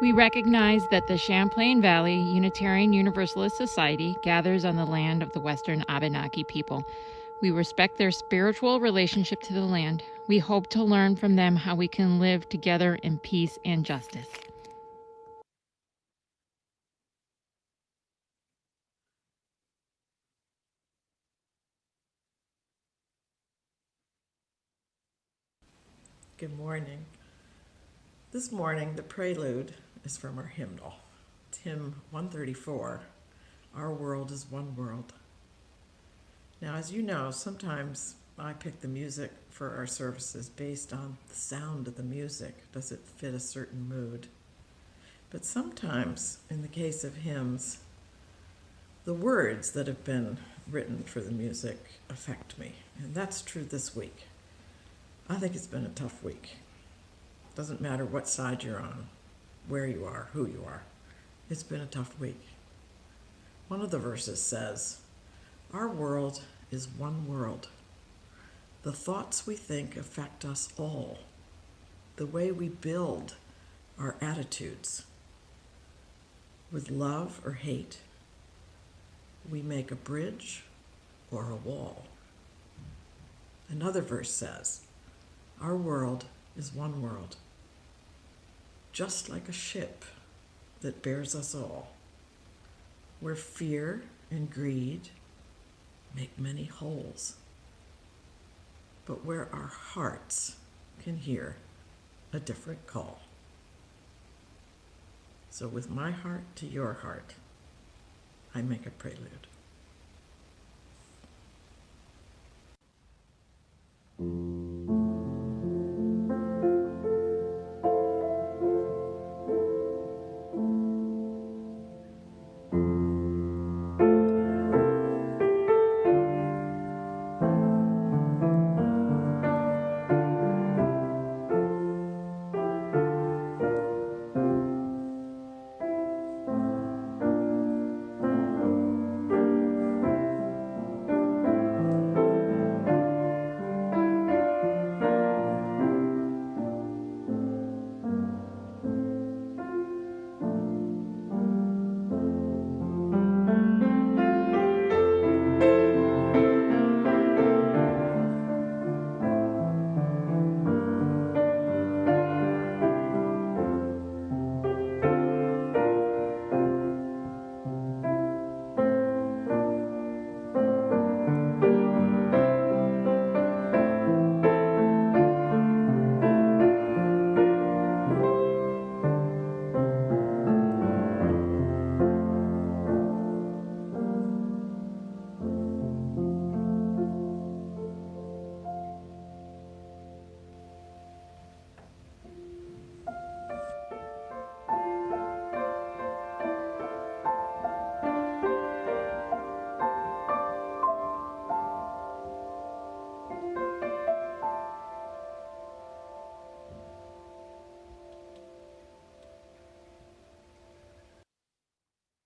We recognize that the Champlain Valley Unitarian Universalist Society gathers on the land of the Western Abenaki people. We respect their spiritual relationship to the land. We hope to learn from them how we can live together in peace and justice. Good morning. This morning, the prelude is from our hymnal. It's hymn 134, Our World is One World. Now, as you know, sometimes I pick the music for our services based on the sound of the music. Does it fit a certain mood? But sometimes, in the case of hymns, the words that have been written for the music affect me. And that's true this week. I think it's been a tough week. Doesn't matter what side you're on, where you are, who you are. It's been a tough week. One of the verses says, "Our world is one world. The thoughts we think affect us all. The way we build our attitudes. With love or hate, we make a bridge or a wall." Another verse says, "Our world is one world, just like a ship that bears us all, where fear and greed make many holes, but where our hearts can hear a different call." So with my heart to your heart, I make a prelude.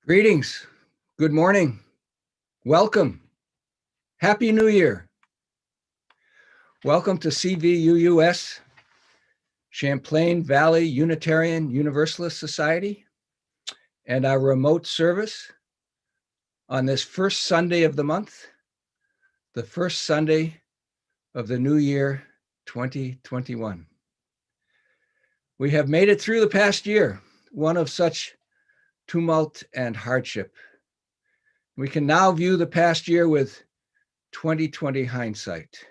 Greetings. Good morning. Welcome. Happy New Year. Welcome to CVUUS, Champlain Valley Unitarian Universalist Society, and our remote service on this first Sunday of the month, the first Sunday of the new year, 2021. We have made it through the past year, one of such tumult and hardship. We can now view the past year with 2020 hindsight,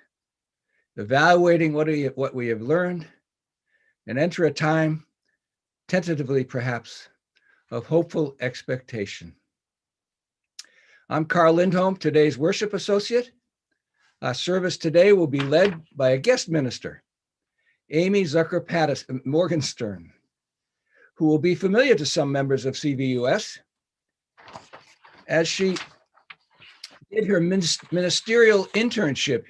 evaluating what we have learned and enter a time, tentatively perhaps, of hopeful expectation. I'm Carl Lindholm, today's worship associate. Our service today will be led by a guest minister, Amy Zucker-Morgenstern, who will be familiar to some members of CVUS, as she did her ministerial internship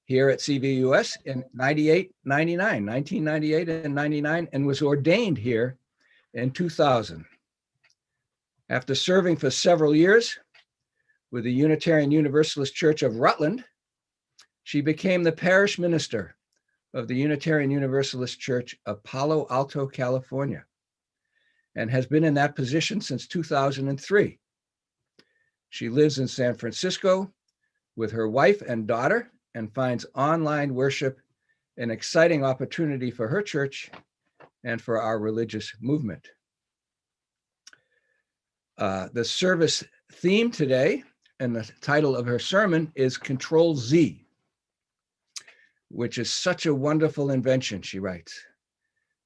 here at CVUS in 1998 and 99, and was ordained here in 2000. After serving for several years with the Unitarian Universalist Church of Rutland, she became the parish minister of the Unitarian Universalist Church of Palo Alto, California. and has been in that position since 2003. She lives in San Francisco with her wife and daughter and finds online worship an exciting opportunity for her church and for our religious movement. The service theme today and the title of her sermon is Control Z, which is such a wonderful invention, she writes.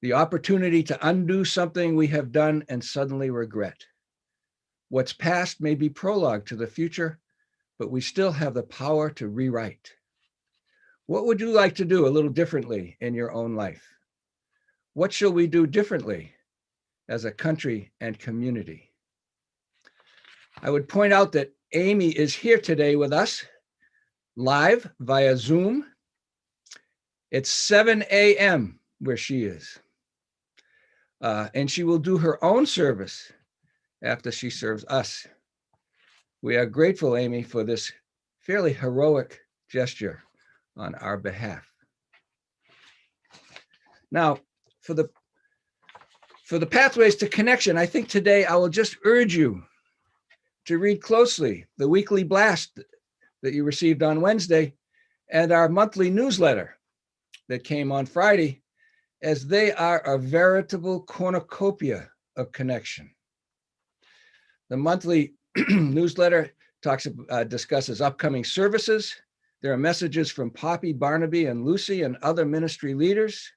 The opportunity to undo something we have done and suddenly regret. What's past may be prologue to the future, but we still have the power to rewrite. What would you like to do a little differently in your own life? What shall we do differently as a country and community? I would point out that Amy is here today with us, live via Zoom. It's 7 a.m. where she is. And she will do her own service after she serves us. We are grateful, Amy, for this fairly heroic gesture on our behalf. Now, for the pathways to connection, I think today I will just urge you to read closely the weekly blast that you received on Wednesday and our monthly newsletter that came on Friday, as they are a veritable cornucopia of connection. The monthly newsletter discusses upcoming services. There are messages from Poppy, Barnaby, and Lucy and other ministry leaders.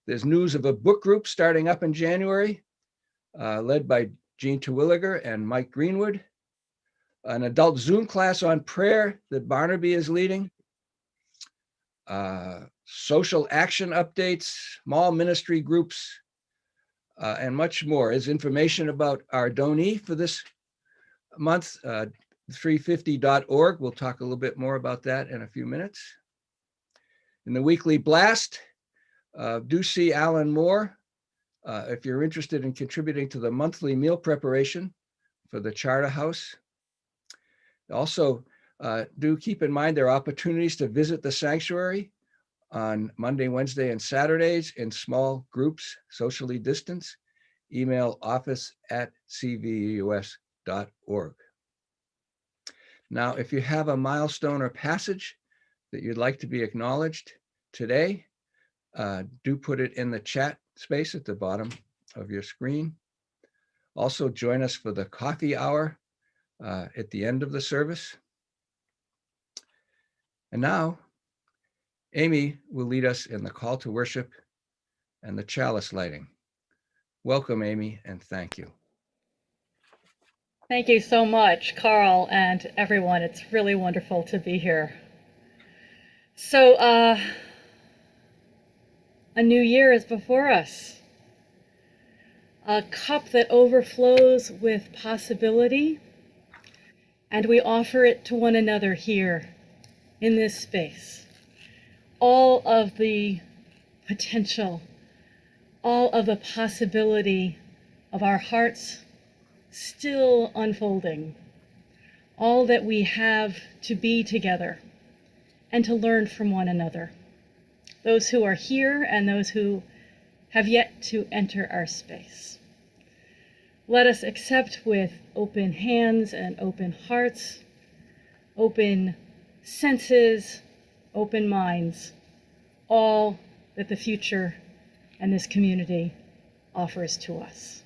There's news of a book group starting up in January, led by Jean Terwilliger and Mike Greenwood. An adult Zoom class on prayer that Barnaby is leading. Social action updates, small ministry groups, and much more. Is information about our donee for this month, 350.org. We'll talk a little bit more about that in a few minutes. In the weekly blast, do see Alan Moore if you're interested in contributing to the monthly meal preparation for the Charter House. Also, do keep in mind there are opportunities to visit the sanctuary on Monday, Wednesday, and Saturdays in small groups, socially distanced. Email office@cvuus.org. Now, if you have a milestone or passage that you'd like to be acknowledged today, do put it in the chat space at the bottom of your screen. Also, join us for the coffee hour at the end of the service. And now, Amy will lead us in the call to worship and the chalice lighting. Welcome, Amy, and thank you. Thank you so much, Carl, and everyone. It's really wonderful to be here. So, a new year is before us. A cup that overflows with possibility, and we offer it to one another here in this space. All of the potential, all of the possibility of our hearts still unfolding, all that we have to be together and to learn from one another, those who are here and those who have yet to enter our space. Let us accept with open hands and open hearts, open senses, open minds, all that the future and this community offers to us.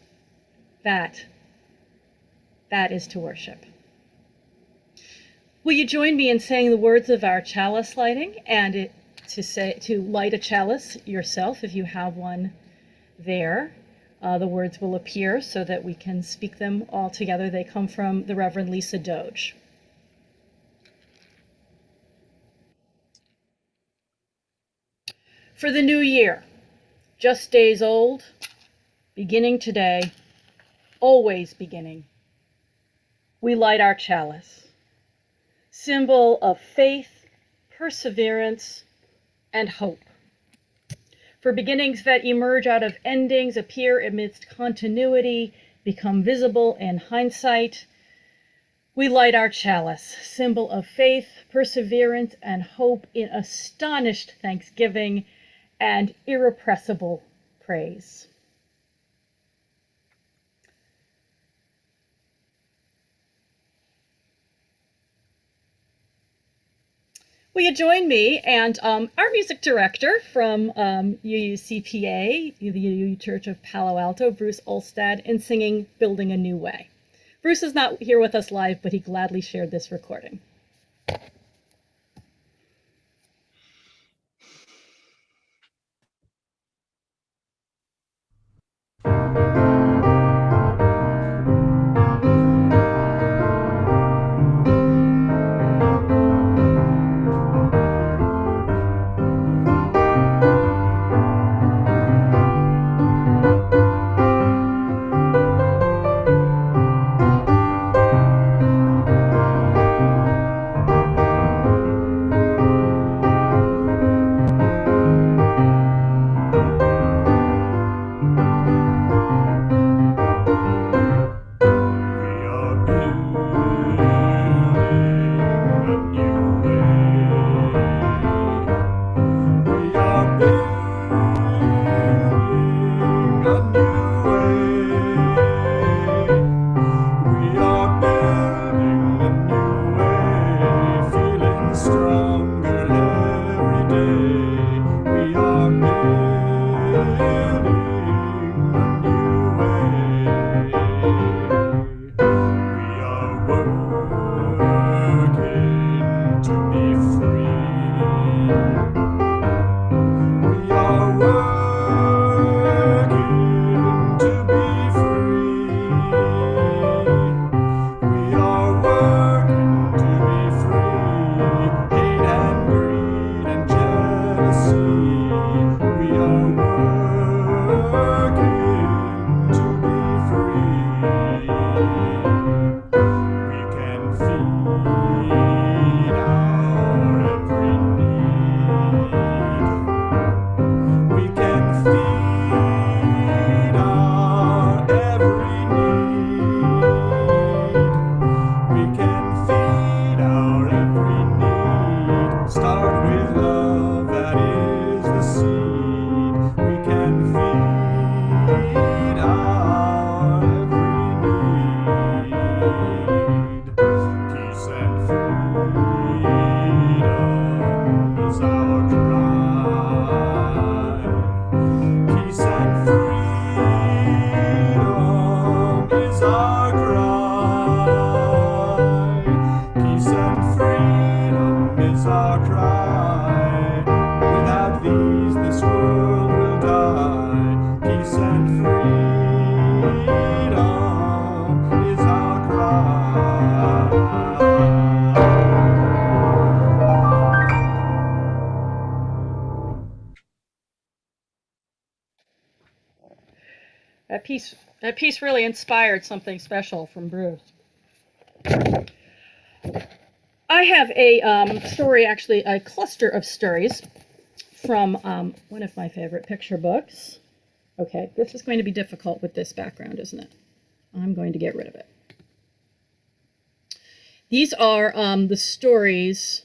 That is to worship. Will you join me in saying the words of our chalice lighting, and to light a chalice yourself if you have one there. The words will appear so that we can speak them all together. They come from the Reverend Lisa Doge. For the new year, just days old, beginning today, always beginning, we light our chalice, symbol of faith, perseverance, and hope. For beginnings that emerge out of endings, appear amidst continuity, become visible in hindsight, we light our chalice, symbol of faith, perseverance, and hope in astonished thanksgiving and irrepressible praise. Will you join me and our music director from UUCPA, the UU Church of Palo Alto, Bruce Olstad, in singing Building a New Way. Bruce is not here with us live, but he gladly shared this recording. That piece really inspired something special from Bruce. I have a story, actually a cluster of stories from one of my favorite picture books. Okay, this is going to be difficult with this background, isn't it? I'm going to get rid of it. These are the stories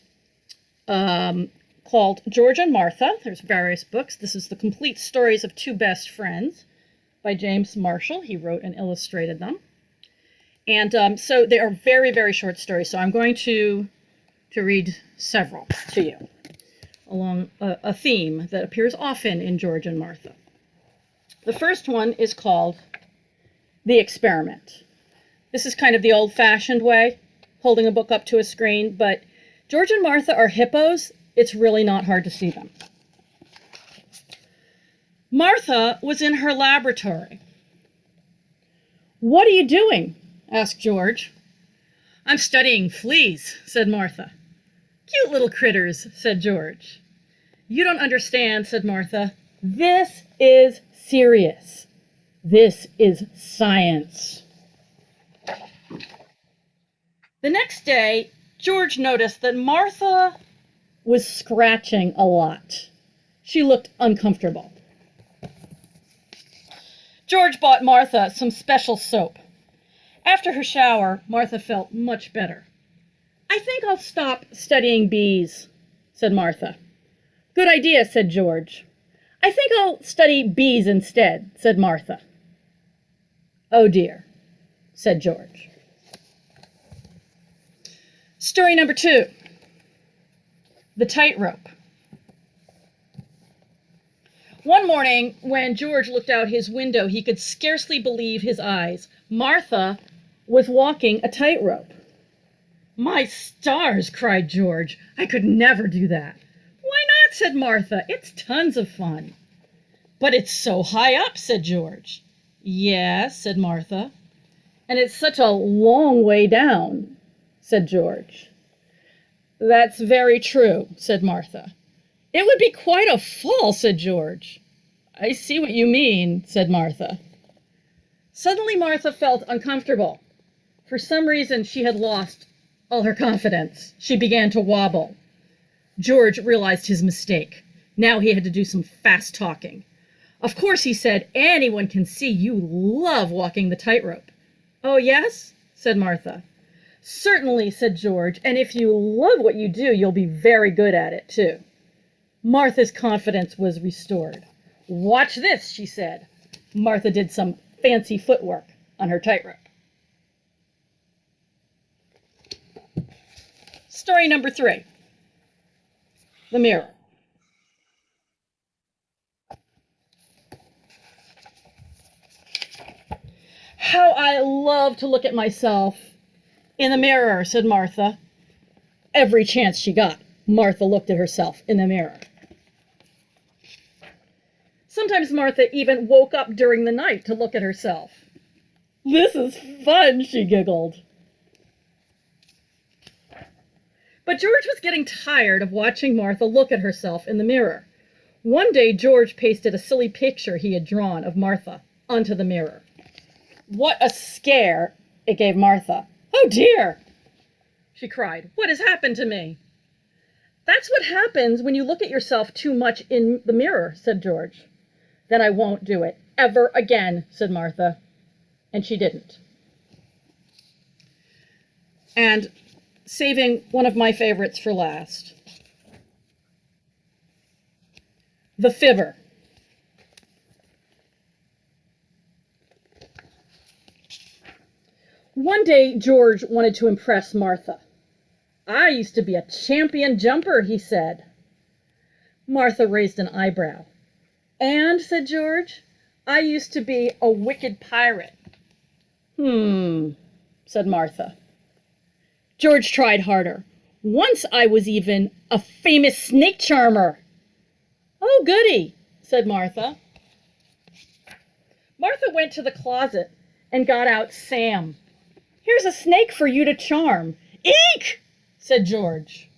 called George and Martha. There's various books. This is the complete stories of two best friends by James Marshall. He wrote and illustrated them. And so they are very, very short stories. So I'm going to read several to you along a theme that appears often in George and Martha. The first one is called The Experiment. This is kind of the old-fashioned way, holding a book up to a screen, but George and Martha are hippos. It's really not hard to see them. Martha was in her laboratory. "What are you doing?" asked George. "I'm studying fleas," said Martha. "Cute little critters," said George. "You don't understand," said Martha. "This is serious. This is science." The next day, George noticed that Martha was scratching a lot. She looked uncomfortable. George bought Martha some special soap. After her shower, Martha felt much better. "I think I'll stop studying bees," said Martha. "Good idea," said George. "I think I'll study bees instead," said Martha. "Oh dear," said George. Story number 2. The Tightrope. One morning, when George looked out his window, he could scarcely believe his eyes. Martha was walking a tightrope. "My stars," cried George. "I could never do that." "Why not?" said Martha. "It's tons of fun." "But it's so high up," said George. "Yes," said Martha. "And it's such a long way down," said George. "That's very true," said Martha. "It would be quite a fall," said George. "I see what you mean," said Martha. Suddenly Martha felt uncomfortable. For some reason she had lost all her confidence. She began to wobble. George realized his mistake. Now he had to do some fast talking. "Of course," he said, "anyone can see you love walking the tightrope." "Oh, yes?" said Martha. "Certainly," said George, "and if you love what you do, you'll be very good at it, too." Martha's confidence was restored. "Watch this," she said. Martha did some fancy footwork on her tightrope. Story number 3. The Mirror. "How I love to look at myself in the mirror," said Martha. Every chance she got, Martha looked at herself in the mirror. Sometimes Martha even woke up during the night to look at herself. "This is fun," she giggled. But George was getting tired of watching Martha look at herself in the mirror. One day, George pasted a silly picture he had drawn of Martha onto the mirror. What a scare it gave Martha. "Oh dear," she cried. "What has happened to me?" "That's what happens when you look at yourself too much in the mirror," said George. "Then I won't do it ever again," said Martha. And she didn't. And saving one of my favorites for last. The Fibber. One day, George wanted to impress Martha. "I used to be a champion jumper," he said. Martha raised an eyebrow. "And," said George, "I used to be a wicked pirate." Said Martha. George tried harder. "Once I was even a famous snake charmer." "Oh, goody," said Martha. Martha went to the closet and got out Sam. "Here's a snake for you to charm." "Eek!" said George.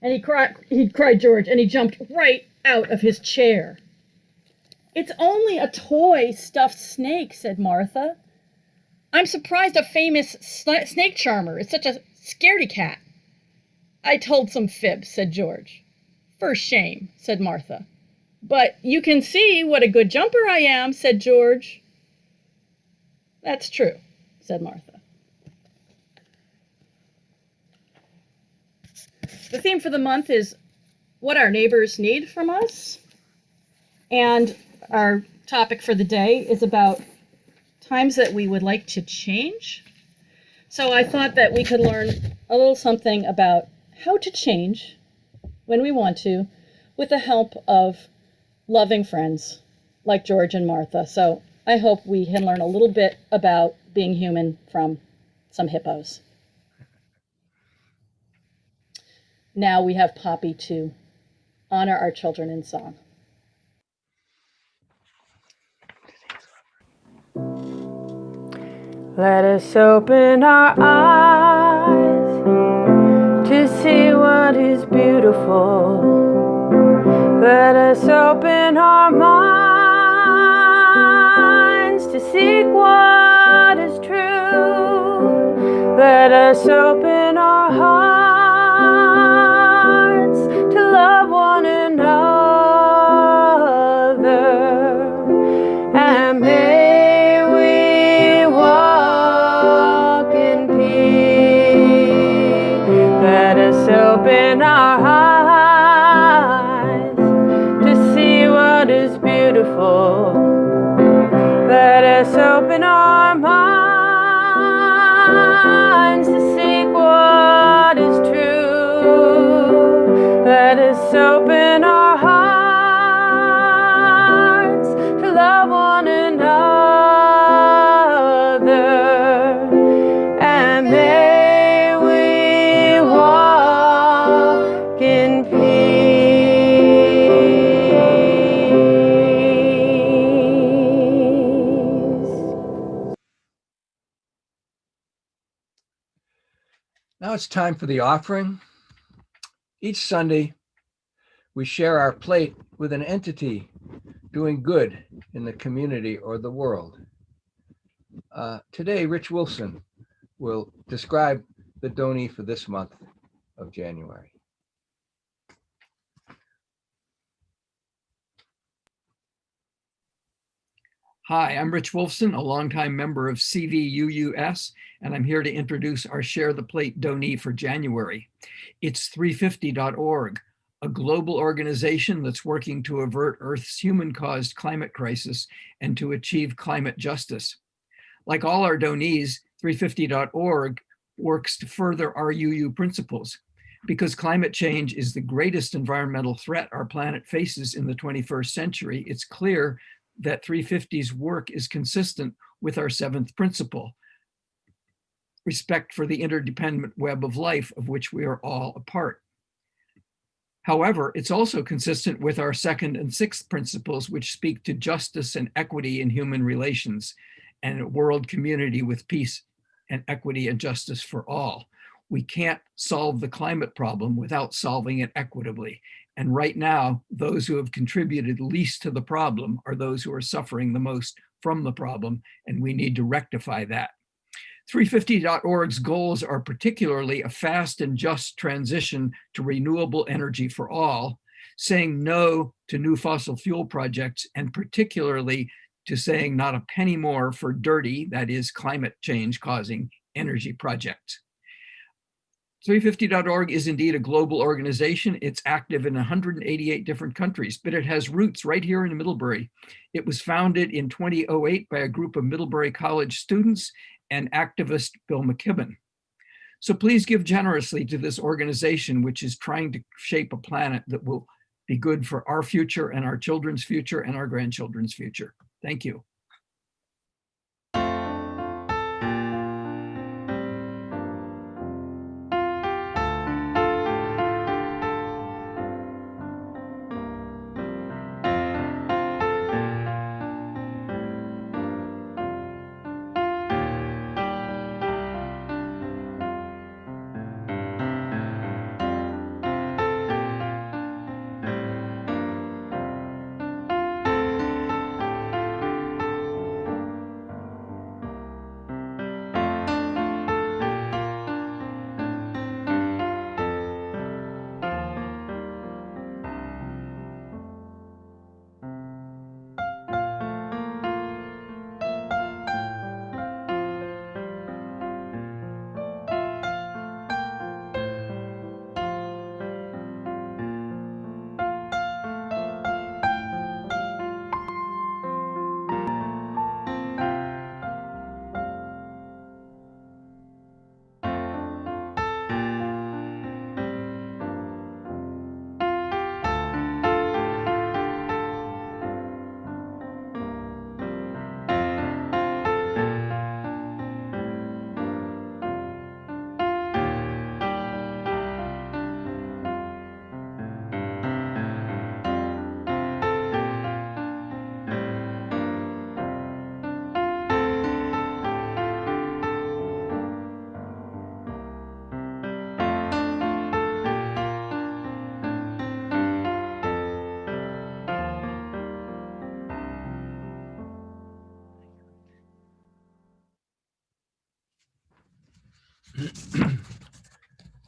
And he cried George, and he jumped right out of his chair. "It's only a toy stuffed snake," said Martha. "I'm surprised a famous snake charmer is such a scaredy cat." "I told some fibs," said George. "For shame," said Martha. "But you can see what a good jumper I am," said George. "That's true," said Martha. The theme for the month is what our neighbors need from us. And our topic for the day is about times that we would like to change. So I thought that we could learn a little something about how to change when we want to with the help of loving friends like George and Martha. So I hope we can learn a little bit about being human from some hippos. Now we have Poppy to honor our children in song. Let us open our eyes to see what is beautiful. Let us open our minds to seek what is true. Let us open our hearts to love one another. And may we walk in peace. Let us open our eyes to see what is beautiful. Let us open our minds to seek what is true. Now it's time for the offering. Each Sunday, we share our plate with an entity doing good in the community or the world. Today, Rich Wolfson will describe the donee for this month of January. Hi, I'm Rich Wolfson, a longtime member of CVUUS, and I'm here to introduce our Share the Plate donee for January. It's 350.org, a global organization that's working to avert Earth's human-caused climate crisis and to achieve climate justice. Like all our donees, 350.org works to further our UU principles. Because climate change is the greatest environmental threat our planet faces in the 21st century, it's clear that 350's work is consistent with our seventh principle, respect for the interdependent web of life of which we are all a part. However, it's also consistent with our second and sixth principles, which speak to justice and equity in human relations and a world community with peace and equity and justice for all. We can't solve the climate problem without solving it equitably. And right now, those who have contributed least to the problem are those who are suffering the most from the problem, and we need to rectify that. 350.org's goals are particularly a fast and just transition to renewable energy for all, saying no to new fossil fuel projects, and particularly to saying not a penny more for dirty, that is climate change causing energy projects. 350.org is indeed a global organization. It's active in 188 different countries, but it has roots right here in Middlebury. It was founded in 2008 by a group of Middlebury College students and activist Bill McKibben. So please give generously to this organization, which is trying to shape a planet that will be good for our future and our children's future and our grandchildren's future. Thank you.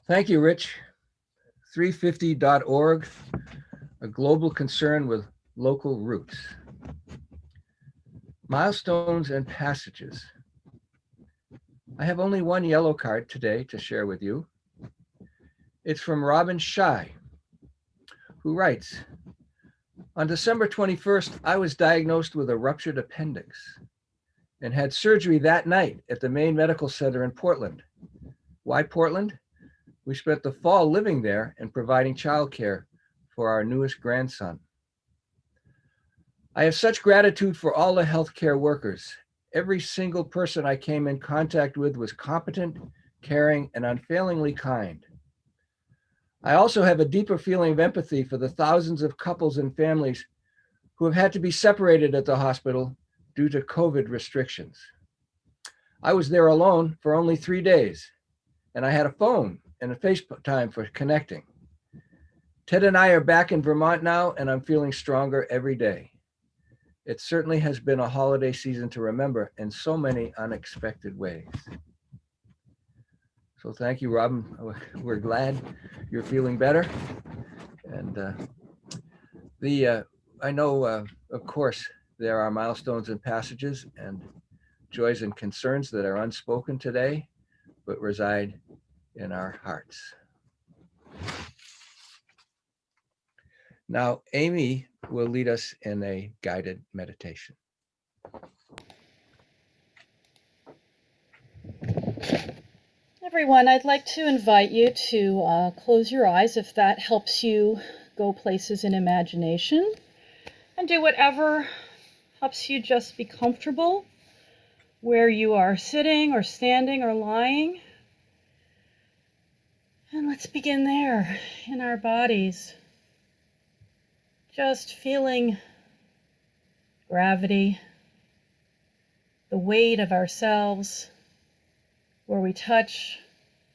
Thank you, Rich. 350.org, a global concern with local roots. Milestones and passages. I have only one yellow card today to share with you. It's from Robin Shy, who writes, on December 21st, I was diagnosed with a ruptured appendix and had surgery that night at the Maine Medical Center in Portland. Why Portland? We spent the fall living there and providing childcare for our newest grandson. I have such gratitude for all the healthcare workers. Every single person I came in contact with was competent, caring, and unfailingly kind. I also have a deeper feeling of empathy for the thousands of couples and families who have had to be separated at the hospital due to COVID restrictions. I was there alone for only 3 days, and I had a phone and a FaceTime for connecting. Ted and I are back in Vermont now, and I'm feeling stronger every day. It certainly has been a holiday season to remember in so many unexpected ways. So thank you, Robin. We're glad you're feeling better. And I know, of course, there are milestones and passages and joys and concerns that are unspoken today, but reside in our hearts. Now, Amy will lead us in a guided meditation. Everyone, I'd like to invite you to close your eyes if that helps you go places in imagination, and do whatever helps you just be comfortable where you are sitting or standing or lying. And let's begin there in our bodies. Just feeling gravity, the weight of ourselves, where we touch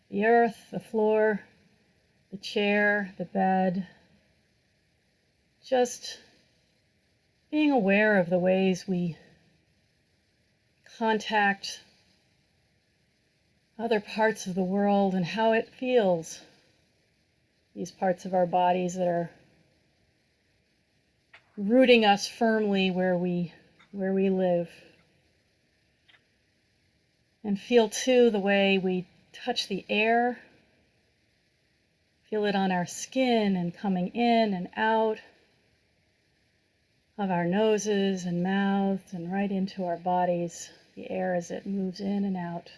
the earth, the floor, the chair, the bed. Just being aware of the ways we contact other parts of the world and how it feels, these parts of our bodies that are rooting us firmly where we live. And feel too the way we touch the air, feel it on our skin and coming in and out of our noses and mouths and right into our bodies, the air as it moves in and out.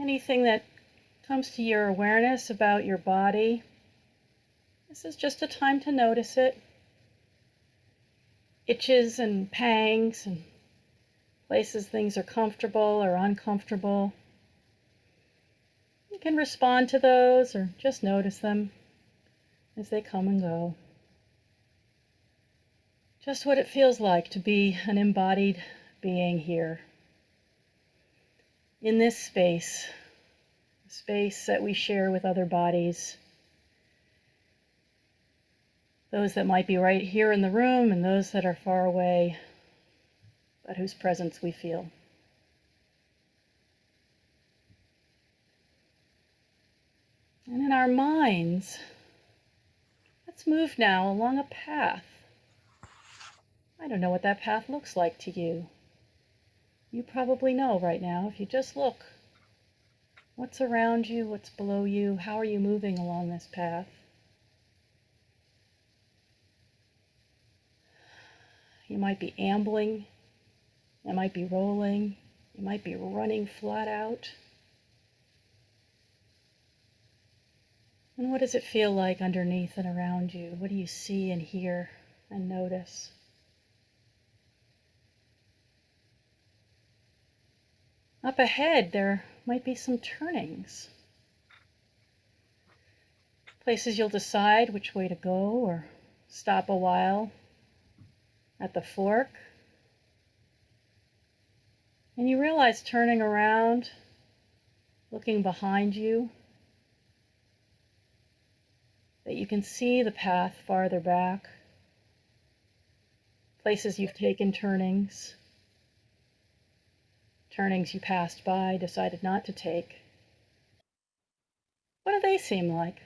Anything that comes to your awareness about your body, this is just a time to notice it. Itches and pangs and places things are comfortable or uncomfortable. You can respond to those or just notice them as they come and go. Just what it feels like to be an embodied being here in this space, a space that we share with other bodies, those that might be right here in the room and those that are far away, but whose presence we feel. And in our minds, let's move now along a path. I don't know what that path looks like to you. You probably know right now if you just look. What's around you? What's below you? How are you moving along this path? You might be ambling. You might be rolling. You might be running flat out. And what does it feel like underneath and around you? What do you see and hear and notice? Up ahead, there might be some turnings. Places you'll decide which way to go or stop a while at the fork. And you realize turning around, looking behind you, that you can see the path farther back, places you've taken turnings you passed by, decided not to take. What do they seem like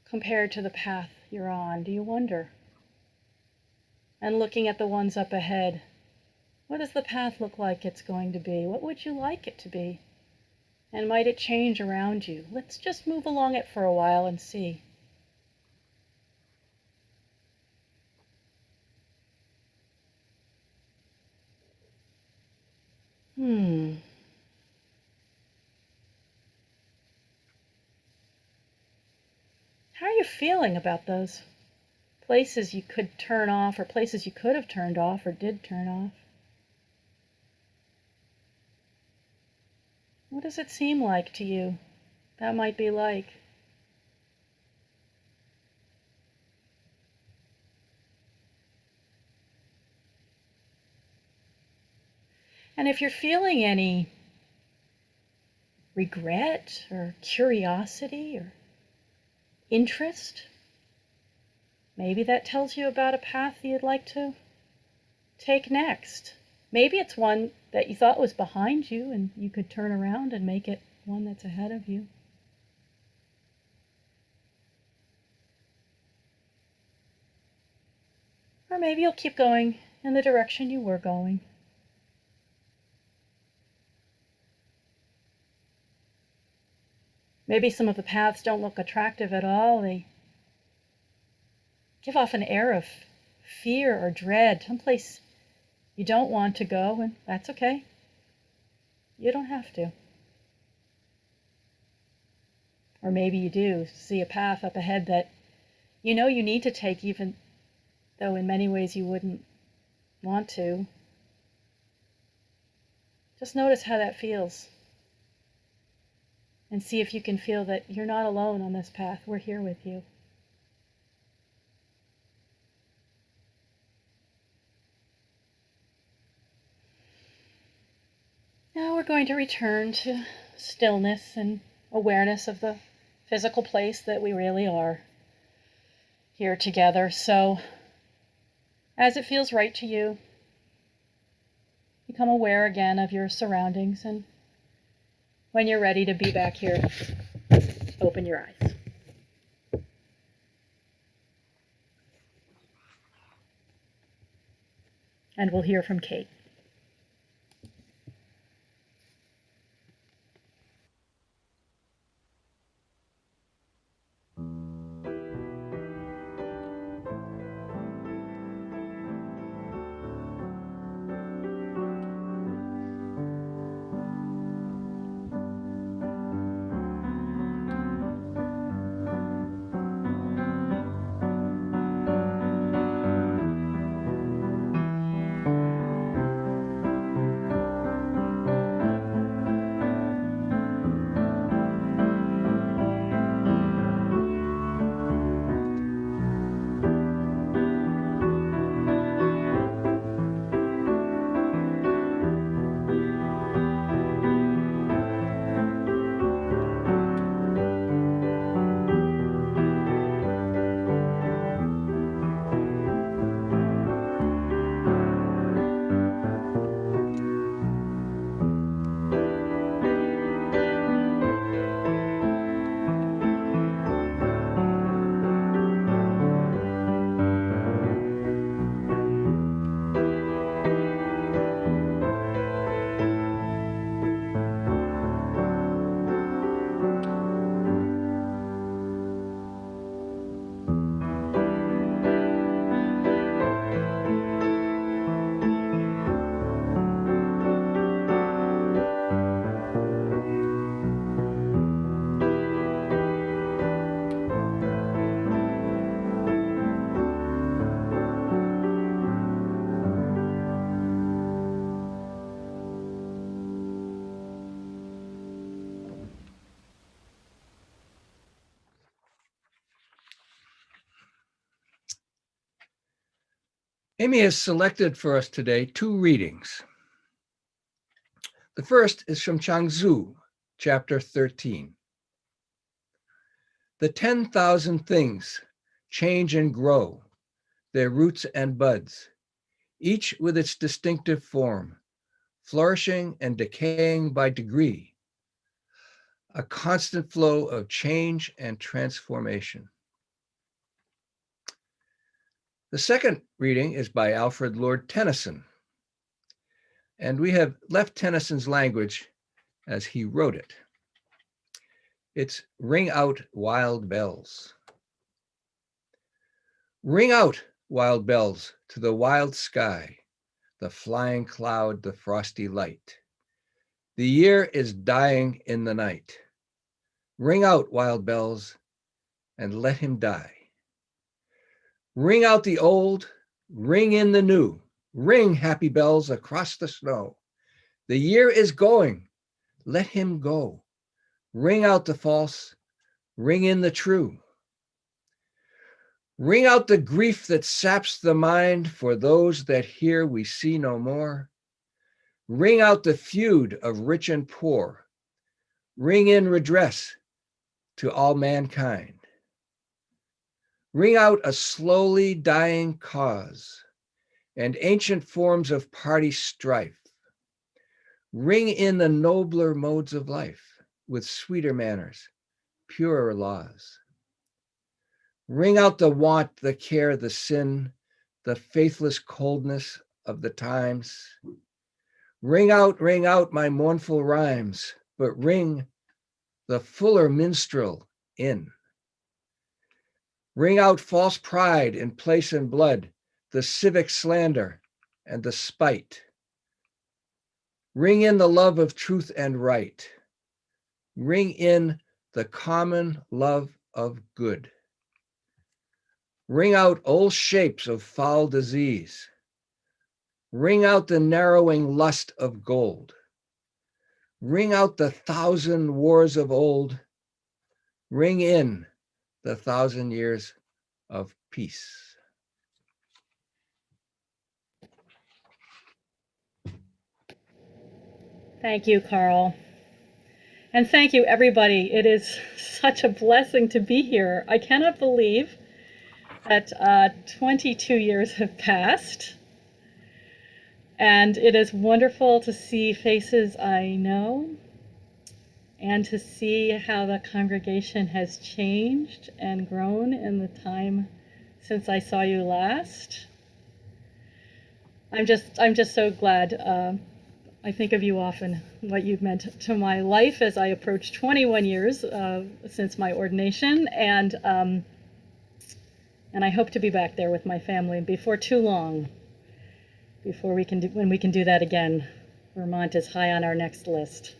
compared to the path you're on? Do you wonder? And looking at the ones up ahead, what does the path look like it's going to be? What would you like it to be? And might it change around you? Let's just move along it for a while and see. How are you feeling about those places you could turn off, or places you could have turned off or did turn off? What does it seem like to you that might be like. And if you're feeling any regret or curiosity or interest, maybe that tells you about a path you'd like to take next. Maybe it's one that you thought was behind you and you could turn around and make it one that's ahead of you. Or maybe you'll keep going in the direction you were going. Maybe some of the paths don't look attractive at all. They give off an air of fear or dread, someplace you don't want to go, and that's okay. You don't have to. Or maybe you do see a path up ahead that you know you need to take, even though in many ways you wouldn't want to. Just notice how that feels. And see if you can feel that you're not alone on this path. We're here with you. Now we're going to return to stillness and awareness of the physical place that we really are here together. So, as it feels right to you, become aware again of your surroundings, and when you're ready to be back here, open your eyes. And we'll hear from Kate. Amy has selected for us today 2 readings. The first is from Changzu, chapter 13. The 10,000 things change and grow, their roots and buds, each with its distinctive form, flourishing and decaying by degree, a constant flow of change and transformation. The second reading is by Alfred Lord Tennyson, and we have left Tennyson's language as he wrote it. It's Ring Out Wild Bells. Ring out, wild bells, to the wild sky, the flying cloud, the frosty light. The year is dying in the night. Ring out, wild bells, and let him die. Ring out the old, ring in the new. Ring, happy bells, across the snow. The year is going, let him go. Ring out the false, ring in the true. Ring out the grief that saps the mind for those that here we see no more. Ring out the feud of rich and poor. Ring in redress to all mankind. Ring out a slowly dying cause and ancient forms of party strife. Ring in the nobler modes of life with sweeter manners, purer laws. Ring out the want, the care, the sin, the faithless coldness of the times. Ring out my mournful rhymes, but ring the fuller minstrel in. Ring out false pride in place and blood, the civic slander and the spite. Ring in the love of truth and right. Ring in the common love of good. Ring out old shapes of foul disease. Ring out the narrowing lust of gold. Ring out the 1,000 wars of old. Ring in the 1,000 years of peace. Thank you, Carl. And thank you, everybody. It is such a blessing to be here. I cannot believe that 22 years have passed. And it is wonderful to see faces I know and to see how the congregation has changed and grown in the time since I saw you last. I'm just so glad. I think of you often, what you've meant to my life as I approach 21 years since my ordination, and I hope to be back there with my family before too long. Before when we can do that again. Vermont is high on our next list.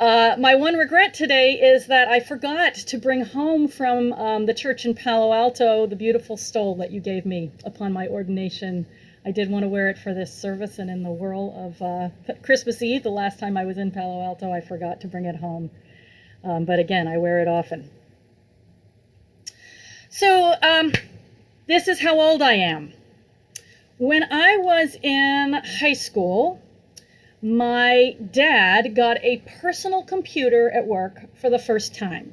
My one regret today is that I forgot to bring home from the church in Palo Alto the beautiful stole that you gave me upon my ordination. I did want to wear it for this service, and in the whirl of Christmas Eve, the last time I was in Palo Alto, I forgot to bring it home. But again, I wear it often. So this is how old I am. When I was in high school, my dad got a personal computer at work for the first time.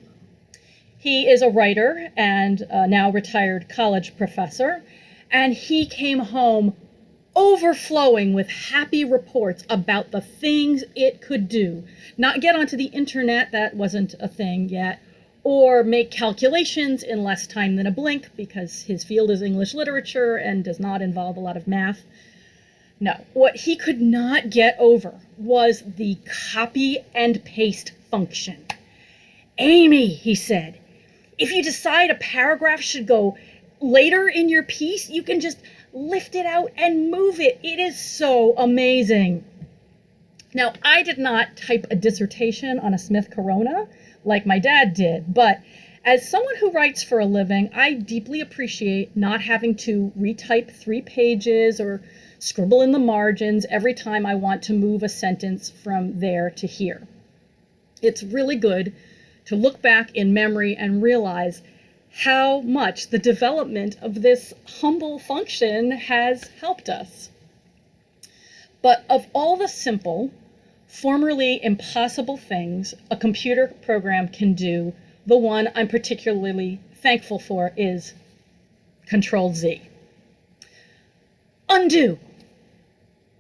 He is a writer and now retired college professor, and he came home overflowing with happy reports about the things it could do. Not get onto the internet, that wasn't a thing yet, or make calculations in less time than a blink, because his field is English literature and does not involve a lot of math. No, what he could not get over was the copy and paste function. Amy, he said, if you decide a paragraph should go later in your piece, you can just lift it out and move it. It is so amazing. Now, I did not type a dissertation on a Smith Corona like my dad did, but as someone who writes for a living, I deeply appreciate not having to retype 3 pages or scribble in the margins every time I want to move a sentence from there to here. It's really good to look back in memory and realize how much the development of this humble function has helped us. But of all the simple, formerly impossible things a computer program can do, the one I'm particularly thankful for is Control-Z. Undo.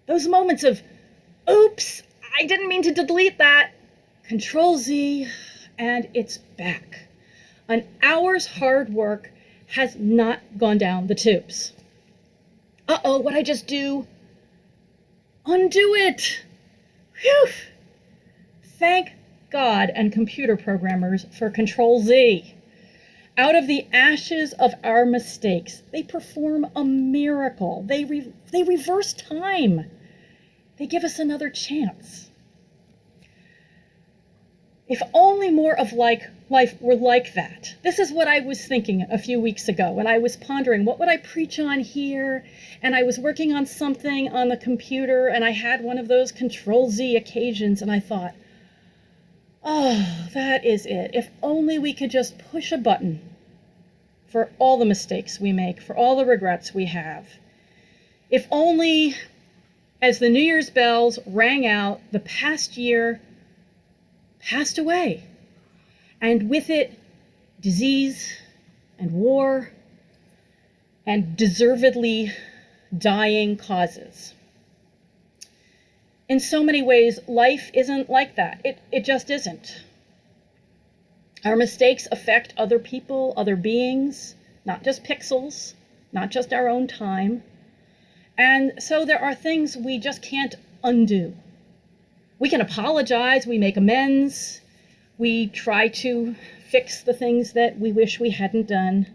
Those moments of, oops, I didn't mean to delete that. Control-Z, and it's back. An hour's hard work has not gone down the tubes. Uh-oh, what'd I just do? Undo it. Phew. Thank God and computer programmers for Control-Z. Out of the ashes of our mistakes, they perform a miracle. They reverse time. They give us another chance. If only more of life were like that. This is what I was thinking a few weeks ago when I was pondering, what would I preach on here? And I was working on something on the computer, and I had one of those Control-Z occasions, and I thought, Oh, that is it. If only we could just push a button for all the mistakes we make, for all the regrets we have. If only, as the New Year's bells rang out, the past year passed away, and with it, disease and war and deservedly dying causes. In so many ways, life isn't like that. It just isn't. Our mistakes affect other people, other beings, not just pixels, not just our own time. And so there are things we just can't undo. We can apologize, we make amends, we try to fix the things that we wish we hadn't done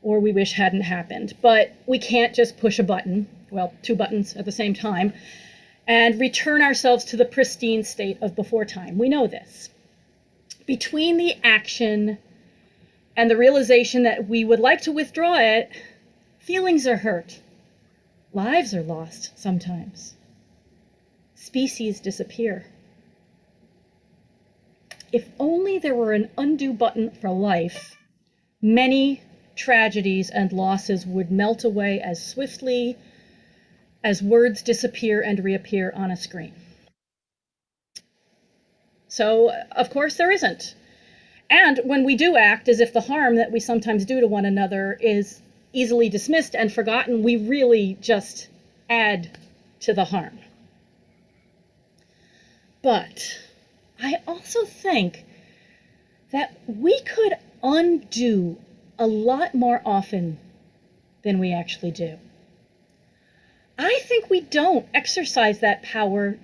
or we wish hadn't happened. But we can't just push a button, well, two buttons at the same time, and return ourselves to the pristine state of before time. We know this. Between the action and the realization that we would like to withdraw it, feelings are hurt. Lives are lost sometimes. Species disappear. If only there were an undo button for life, many tragedies and losses would melt away as swiftly as words disappear and reappear on a screen. So, of course, there isn't. And when we do act as if the harm that we sometimes do to one another is easily dismissed and forgotten, we really just add to the harm. But I also think that we could undo a lot more often than we actually do. I think we don't exercise that power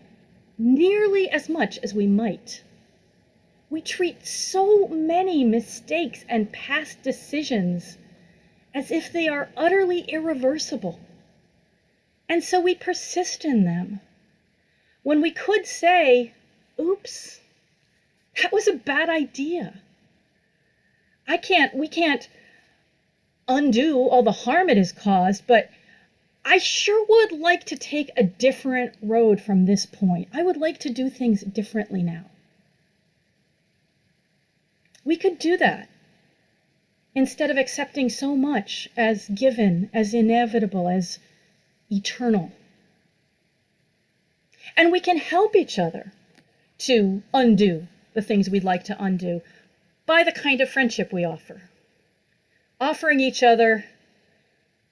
nearly as much as we might. We treat so many mistakes and past decisions as if they are utterly irreversible. And so we persist in them, when we could say, oops, that was a bad idea. We can't undo all the harm it has caused, but I sure would like to take a different road from this point. I would like to do things differently now. We could do that instead of accepting so much as given, as inevitable, as eternal. And we can help each other to undo the things we'd like to undo by the kind of friendship we offer. Offering each other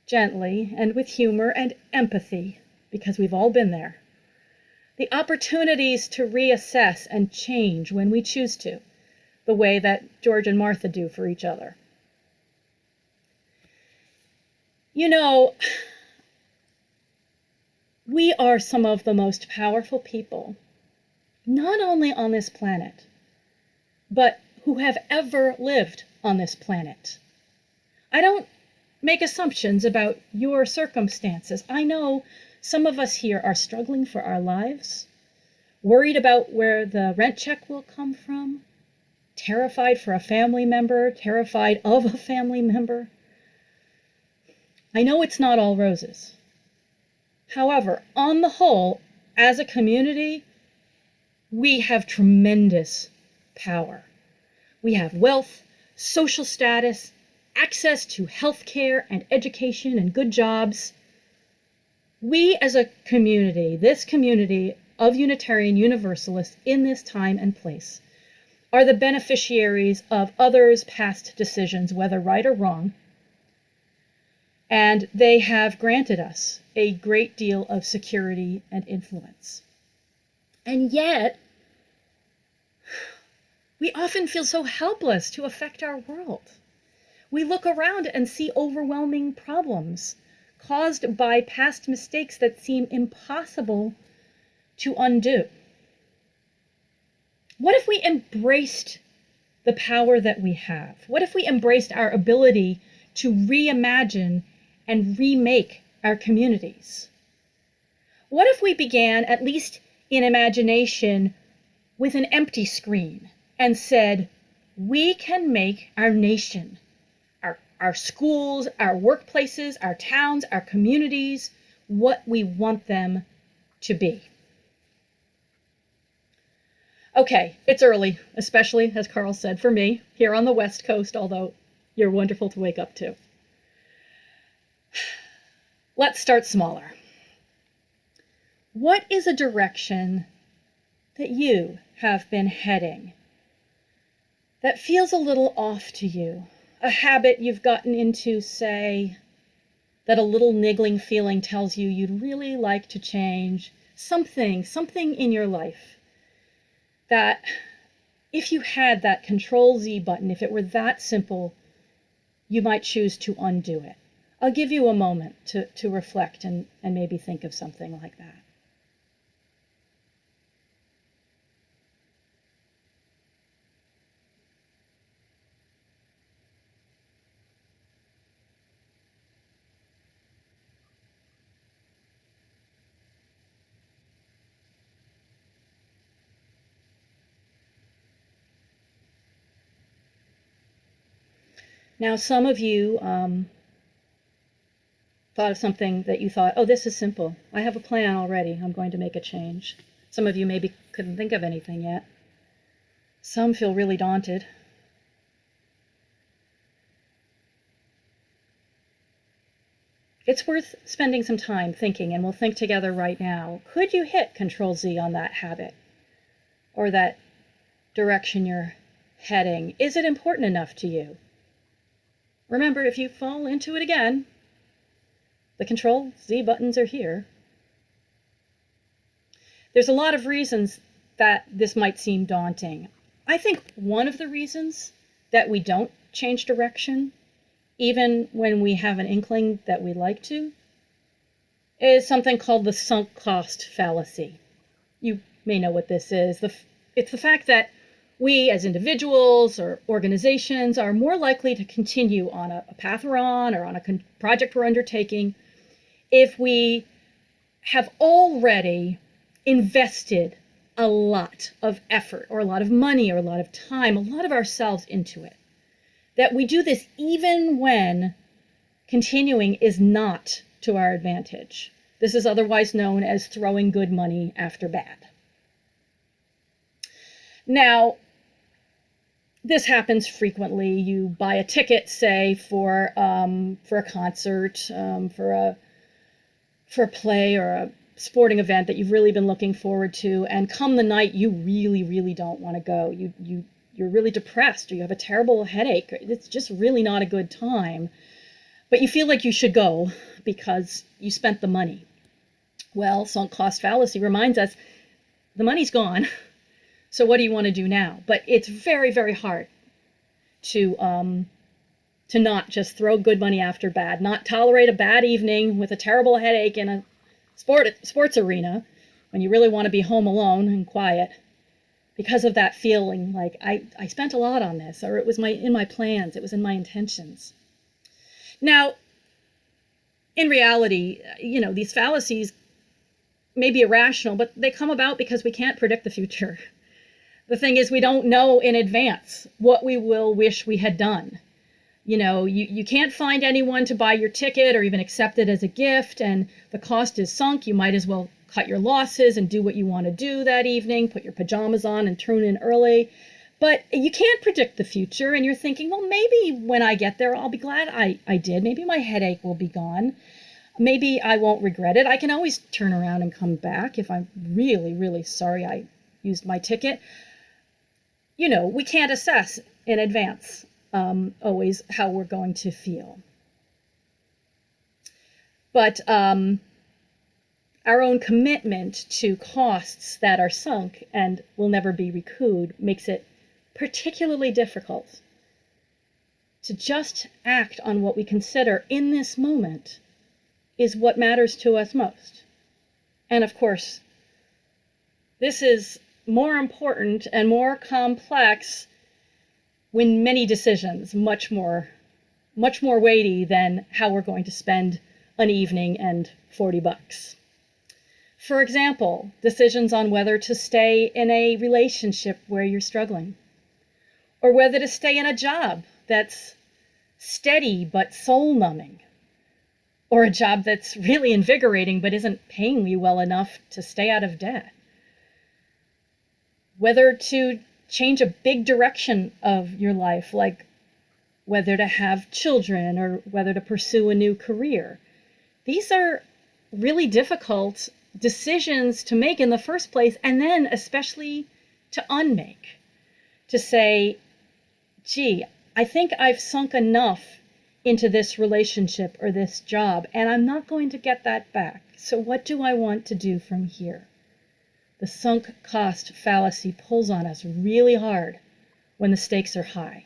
gently and with humor and empathy, because we've all been there, the opportunities to reassess and change when we choose to, the way that George and Martha do for each other. You know, we are some of the most powerful people, not only on this planet, but who have ever lived on this planet. I don't make assumptions about your circumstances. I know some of us here are struggling for our lives, worried about where the rent check will come from, terrified for a family member, terrified of a family member. I know it's not all roses. However, on the whole, as a community, we have tremendous power. We have wealth, social status, access to health care and education and good jobs. We as a community, this community of Unitarian Universalists in this time and place, are the beneficiaries of others' past decisions, whether right or wrong, and they have granted us a great deal of security and influence. And yet, we often feel so helpless to affect our world. We look around and see overwhelming problems caused by past mistakes that seem impossible to undo. What if we embraced the power that we have? What if we embraced our ability to reimagine and remake our communities? What if we began, at least in imagination, with an empty screen and said, we can make our nation, our schools, our workplaces, our towns, our communities, what we want them to be? Okay, it's early, especially, as Carl said, for me, here on the West Coast, although you're wonderful to wake up to. Let's start smaller. What is a direction that you have been heading that feels a little off to you? A habit you've gotten into, say, that a little niggling feeling tells you you'd really like to change. Something in your life that if you had that Control-Z button, if it were that simple, you might choose to undo it. I'll give you a moment to reflect and maybe think of something like that. Now, some of you thought of something that you thought, oh, this is simple. I have a plan already. I'm going to make a change. Some of you maybe couldn't think of anything yet. Some feel really daunted. It's worth spending some time thinking, and we'll think together right now. Could you hit Control-Z on that habit or that direction you're heading? Is it important enough to you? Remember, if you fall into it again, the Control-Z buttons are here. There's a lot of reasons that this might seem daunting. I think one of the reasons that we don't change direction, even when we have an inkling that we'd like to, is something called the sunk cost fallacy. You may know what this is. It's the fact that we as individuals or organizations are more likely to continue on a path we're on or on a project we're undertaking if we have already invested a lot of effort or a lot of money or a lot of time, a lot of ourselves into it. That we do this even when continuing is not to our advantage. This is otherwise known as throwing good money after bad. Now, this happens frequently. You buy a ticket, say, for a concert, for a play or a sporting event that you've really been looking forward to, and come the night you really, really don't want to go. You're really depressed, or you have a terrible headache. It's just really not a good time, but you feel like you should go because you spent the money. Well, sunk cost fallacy reminds us the money's gone. So what do you want to do now? But it's very, very hard to not just throw good money after bad, not tolerate a bad evening with a terrible headache in a sports arena when you really want to be home alone and quiet because of that feeling like I spent a lot on this, or it was in my plans, it was in my intentions. Now, in reality, these fallacies may be irrational, but they come about because we can't predict the future. The thing is, we don't know in advance what we will wish we had done. You can't find anyone to buy your ticket or even accept it as a gift, and the cost is sunk. You might as well cut your losses and do what you want to do that evening, put your pajamas on and tune in early. But you can't predict the future, and you're thinking, well, maybe when I get there, I'll be glad I did. Maybe my headache will be gone. Maybe I won't regret it. I can always turn around and come back if I'm really, really sorry I used my ticket. We can't assess in advance always how we're going to feel. But our own commitment to costs that are sunk and will never be recouped makes it particularly difficult to just act on what we consider in this moment is what matters to us most. And of course, this is more important and more complex when many decisions, much more weighty than how we're going to spend an evening and $40. For example, decisions on whether to stay in a relationship where you're struggling, or whether to stay in a job that's steady but soul-numbing, or a job that's really invigorating but isn't paying you well enough to stay out of debt. whether to change a big direction of your life, like whether to have children or whether to pursue a new career. These are really difficult decisions to make in the first place, and then especially to unmake. To say, gee, I think I've sunk enough into this relationship or this job, and I'm not going to get that back. So what do I want to do from here? The sunk cost fallacy pulls on us really hard when the stakes are high.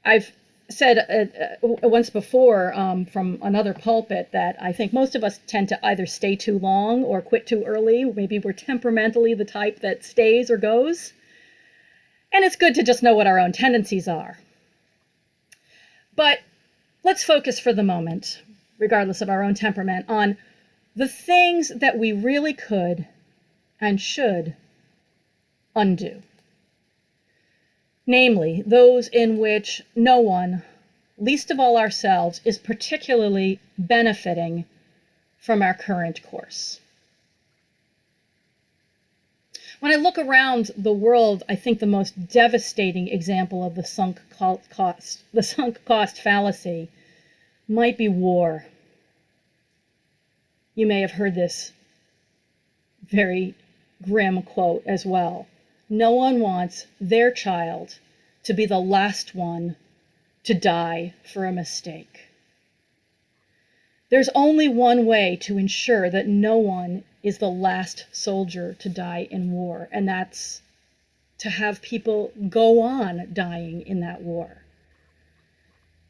I've said once before from another pulpit that I think most of us tend to either stay too long or quit too early. Maybe we're temperamentally the type that stays or goes. And it's good to just know what our own tendencies are. But let's focus for the moment, regardless of our own temperament, on the things that we really could and should undo. Namely, those in which no one, least of all ourselves, is particularly benefiting from our current course. When I look around the world, I think the most devastating example of the sunk cost fallacy might be war. You may have heard this very grim quote as well. No one wants their child to be the last one to die for a mistake. There's only one way to ensure that no one is the last soldier to die in war, and that's to have people go on dying in that war.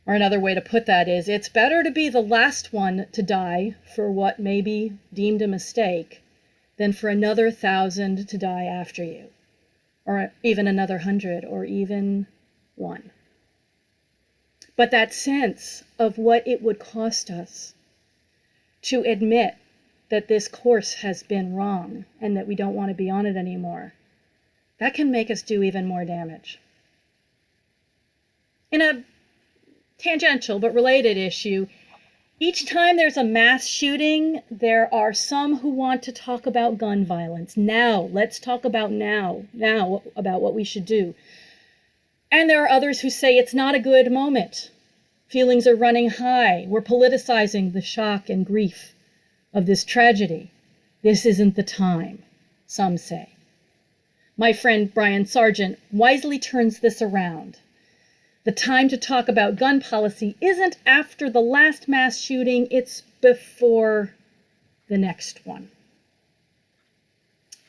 Or another way to put that is, it's better to be the last one to die for what may be deemed a mistake than for another 1,000 to die after you, or even another 100, or even 1. But that sense of what it would cost us to admit that this course has been wrong and that we don't want to be on it anymore, that can make us do even more damage. In a tangential but related issue, each time there's a mass shooting, there are some who want to talk about gun violence. Now, let's talk about now about what we should do. And there are others who say it's not a good moment. Feelings are running high. We're politicizing the shock and grief of this tragedy. This isn't the time, some say. My friend Brian Sargent wisely turns this around. The time to talk about gun policy isn't after the last mass shooting, it's before the next one.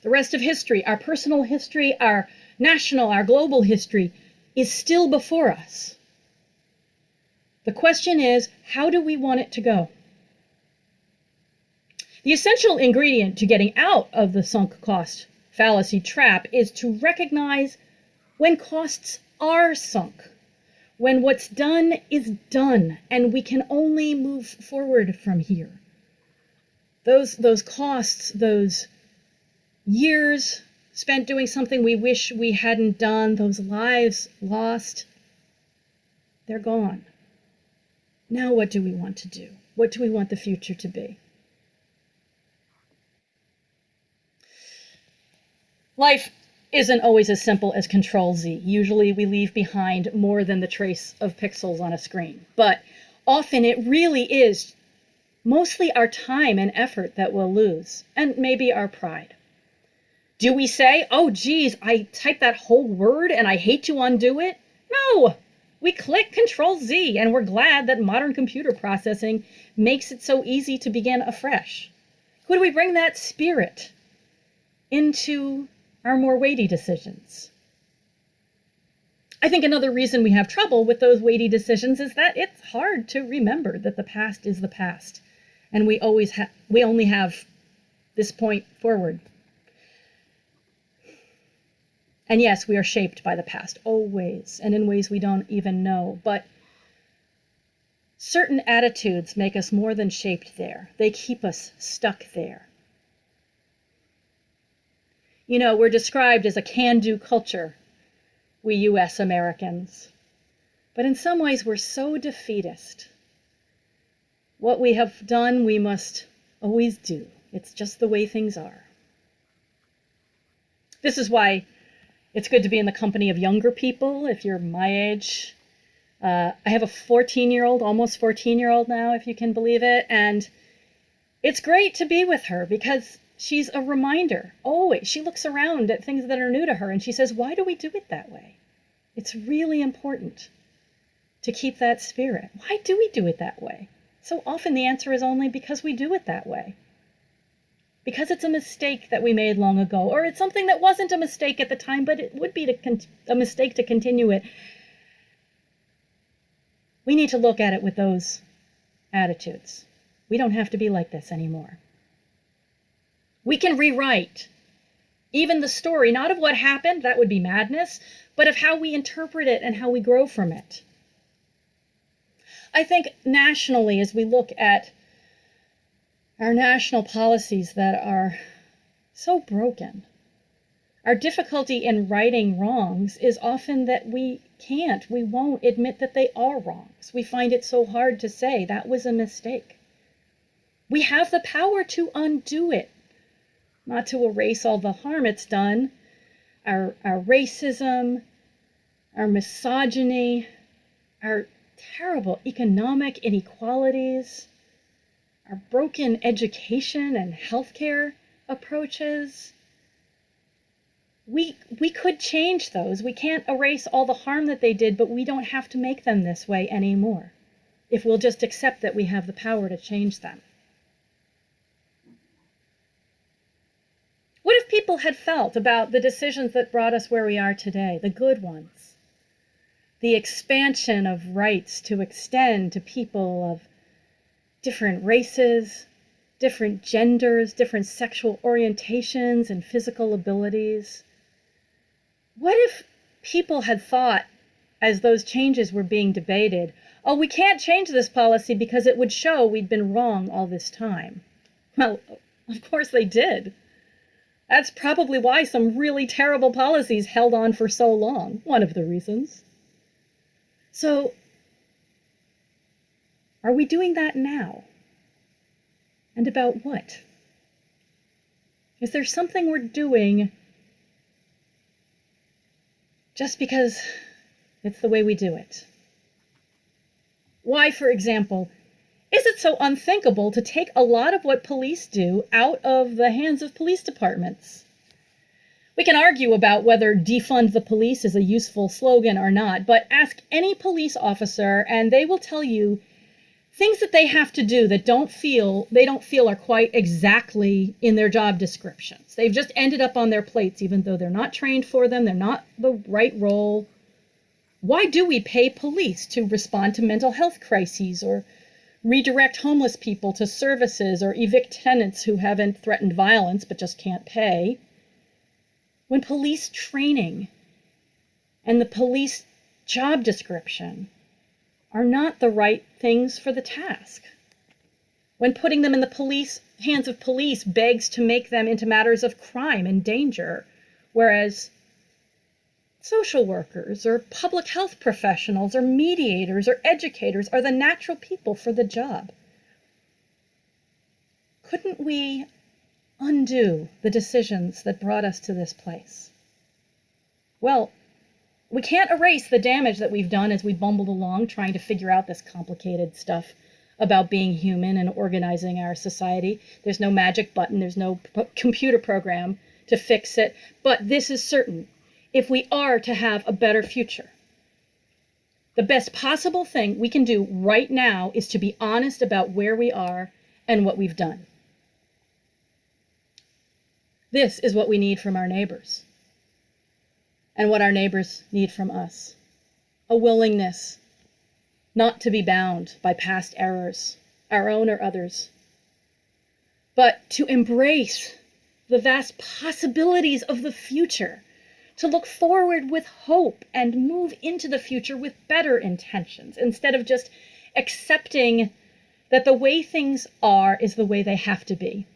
The rest of history, our personal history, our national, our global history, is still before us. The question is, how do we want it to go? The essential ingredient to getting out of the sunk cost fallacy trap is to recognize when costs are sunk, when what's done is done, and we can only move forward from here. Those costs, those years spent doing something we wish we hadn't done, those lives lost, they're gone. Now what do we want to do? What do we want the future to be? Life isn't always as simple as Control-Z. Usually we leave behind more than the trace of pixels on a screen. But often it really is mostly our time and effort that we'll lose, and maybe our pride. Do we say, oh geez, I typed that whole word and I hate to undo it? No! We click Control-Z and we're glad that modern computer processing makes it so easy to begin afresh. Could we bring that spirit into our more weighty decisions? I think another reason we have trouble with those weighty decisions is that it's hard to remember that the past is the past, and we only have this point forward. And yes, we are shaped by the past, always, and in ways we don't even know. But certain attitudes make us more than shaped there. They keep us stuck there. You know, we're described as a can-do culture, we US Americans. But in some ways, we're so defeatist. What we have done, we must always do. It's just the way things are. This is why it's good to be in the company of younger people if you're my age. I have a 14-year-old, almost 14-year-old now, if you can believe it. And it's great to be with her because she's a reminder. Always, she looks around at things that are new to her and she says, why do we do it that way? It's really important to keep that spirit. Why do we do it that way? So often the answer is only because we do it that way. Because it's a mistake that we made long ago, or it's something that wasn't a mistake at the time, but it would be a mistake to continue it. We need to look at it with those attitudes. We don't have to be like this anymore. We can rewrite even the story, not of what happened, that would be madness, but of how we interpret it and how we grow from it. I think nationally, as we look at our national policies that are so broken, our difficulty in righting wrongs is often that we won't admit that they are wrongs. We find it so hard to say that was a mistake. We have the power to undo it, not to erase all the harm it's done. Our racism, our misogyny, our terrible economic inequalities, our broken education and healthcare approaches. We could change those. We can't erase all the harm that they did, but we don't have to make them this way anymore if we'll just accept that we have the power to change them. What if people had felt about the decisions that brought us where we are today, the good ones? The expansion of rights to extend to people of different races, different genders, different sexual orientations and physical abilities. What if people had thought, as those changes were being debated, oh, we can't change this policy because it would show we'd been wrong all this time? Well, of course they did. That's probably why some really terrible policies held on for so long, one of the reasons. So, are we doing that now? And about what? Is there something we're doing just because it's the way we do it? Why, for example, is it so unthinkable to take a lot of what police do out of the hands of police departments? We can argue about whether defund the police is a useful slogan or not, but ask any police officer and they will tell you things that they have to do that they don't feel are quite exactly in their job descriptions. They've just ended up on their plates, even though they're not trained for them, they're not the right role. Why do we pay police to respond to mental health crises or redirect homeless people to services or evict tenants who haven't threatened violence but just can't pay? When police training and the police job description are not the right things for the task. When putting them in the hands of police begs to make them into matters of crime and danger, whereas social workers or public health professionals or mediators or educators are the natural people for the job. Couldn't we undo the decisions that brought us to this place? Well, we can't erase the damage that we've done as we bumbled along trying to figure out this complicated stuff about being human and organizing our society. There's no magic button, there's no computer program to fix it, but this is certain. If we are to have a better future, the best possible thing we can do right now is to be honest about where we are and what we've done. This is what we need from our neighbors, and what our neighbors need from us. A willingness not to be bound by past errors, our own or others, but to embrace the vast possibilities of the future, to look forward with hope and move into the future with better intentions, instead of just accepting that the way things are is the way they have to be.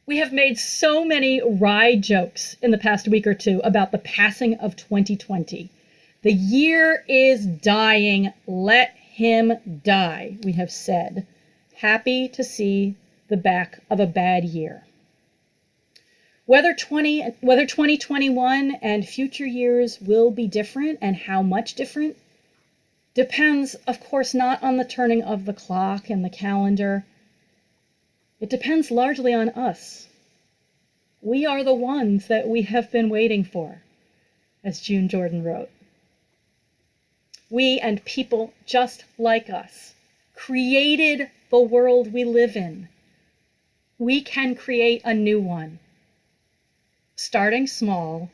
We have made so many wry jokes in the past week or two about the passing of 2020. The year is dying. Let him die, we have said. Happy to see the back of a bad year. Whether 2021 and future years will be different and how much different depends, of course, not on the turning of the clock and the calendar. It depends largely on us. We are the ones that we have been waiting for, as June Jordan wrote. We and people just like us created the world we live in. We can create a new one. Starting small,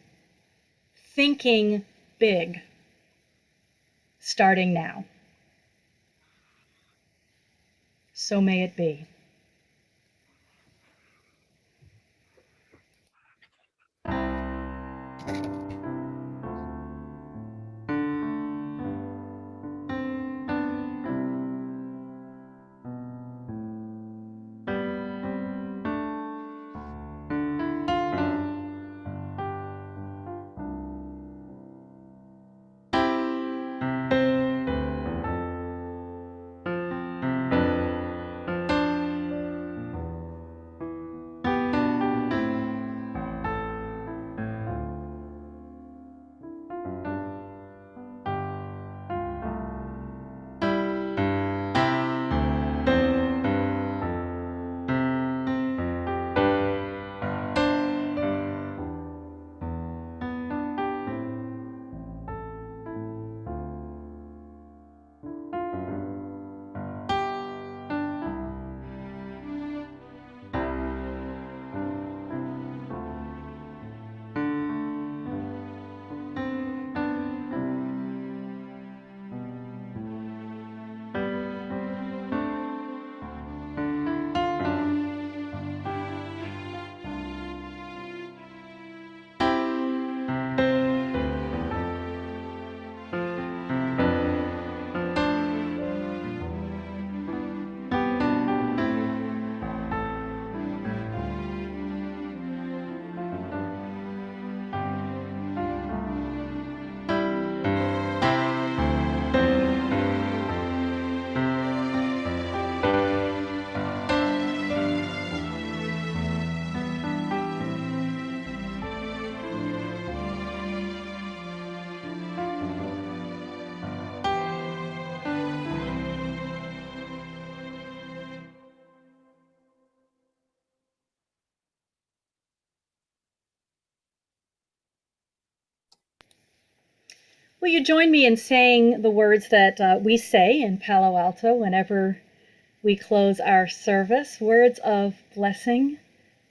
thinking big, starting now. So may it be. Will you join me in saying the words that we say in Palo Alto whenever we close our service, words of blessing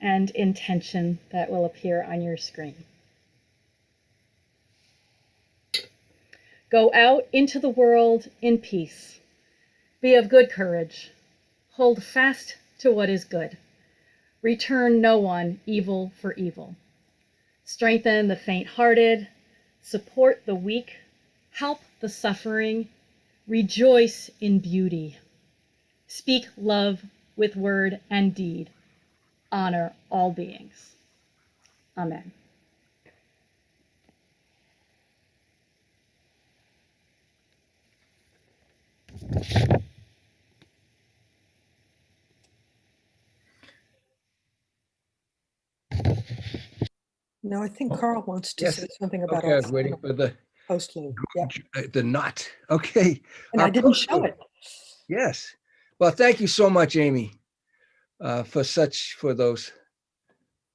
and intention that will appear on your screen. Go out into the world in peace. Be of good courage. Hold fast to what is good. Return no one evil for evil. Strengthen the faint-hearted. Support the weak. Help the suffering. Rejoice in beauty. Speak love with word and deed. Honor all beings. Amen. No, I think Carl wants to Yes. say something about Okay, I was waiting for the Postlude. Yeah. the knot. Okay. And Our I didn't show Postlude. it. Yes. Well, thank you so much, Amy, for those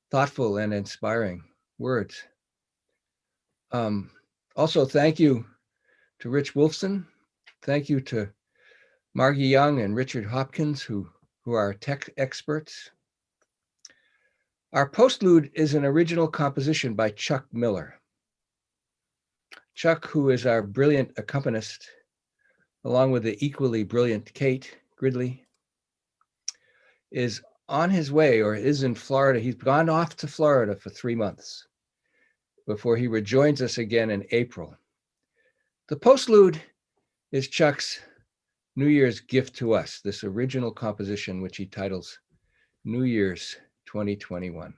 thoughtful and inspiring words. Also, thank you to Rich Wolfson. Thank you to Margie Young and Richard Hopkins, who are tech experts. Our Postlude is an original composition by Chuck Miller. Chuck, who is our brilliant accompanist, along with the equally brilliant Kate Gridley, is on his way or is in Florida. He's gone off to Florida for 3 months before he rejoins us again in April. The Postlude is Chuck's New Year's gift to us, this original composition, which he titles New Year's 2021.